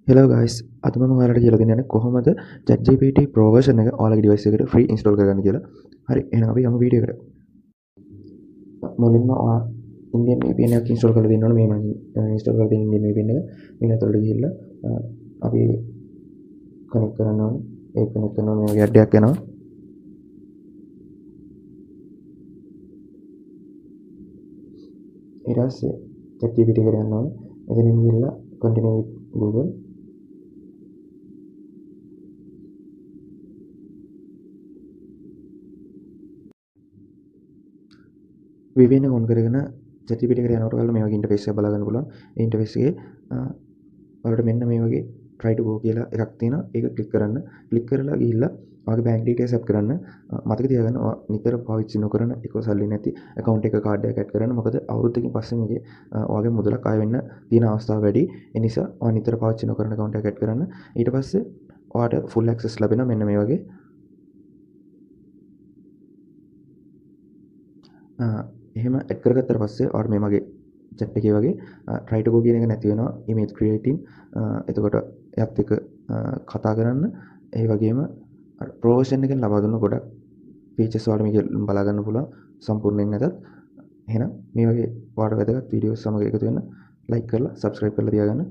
Hello guys, අද මම ඔයාලට කියලා දෙන්න යන්නේ කොහොමද ChatGPT Pro version එක ඔයාලගේ device එකට free install කරගන්න කියලා. හරි, එහෙනම් අපි යමු වීඩියෝ එකට. මුලින්ම ඔයා Indian VPN එකක් install කරලා දෙන්න ඕනේ. මේ මම install කරලා තියෙන Indian VPN එක. මේක ඇතුළට ගිහිල්ලා අපි connect කරන්න ඕනේ. ඒක connect කරනවා මේ වගේ ad එකක් එනවා. ඊට පස්සේ ChatGPT එකට යන්න ඕනේ. එතනින් ගිහිල්ලා continue with Google. VPN එක on කරගෙන ChatGPT එකට යනකොට ඔයාලා මේ වගේ ඉන්ටර්ෆේස් එකක් බලා ගන්න පුළුවන්. ඒ ඉන්ටර්ෆේස් එකේ ඔයාලට මෙන්න මේ වගේ try to go කියලා එකක් තියෙනවා. ඒක ක්ලික් කරන්න. ක්ලික් කරලා ගිහිල්ලා ඔයාගේ bank details add කරන්න. මතක තියාගන්න ඔයා නිතර පාවිච්චි නොකරන එක සල්ලි නැති account එක card එකක් add කරන්න. මොකද අවුරුද්දකින් පස්සේ මේකේ ඔයාගේ මුදලක් ආය වෙන්න තියෙන අවස්ථාව වැඩි. ඒ නිසා ඔයා නිතර පාවිච්චි නොකරන account එකක් add කරන්න. ඊට පස්සේ ඔයාට full access ලැබෙනවා මෙන්න මේ වගේ. එහෙම ඇඩ් කරගත්තට පස්සේ ඔයාලට මේ මගේ chat එකේ වගේ try to go කියන එක නැති වෙනවා image creating එතකොට එයත් එක්ක කතා කරන්න ඒ වගේම pro version එකෙන් ලබා දුන්න ගොඩක් features ඔයාලට මේක බලා ගන්න පුළුවන් සම්පූර්ණයෙන් නැතත් එහෙනම් මේ වගේ ඔයාලට වැදගත් වීඩියෝස් සමග එකතු වෙන්න like කරලා subscribe කරලා තියාගන්න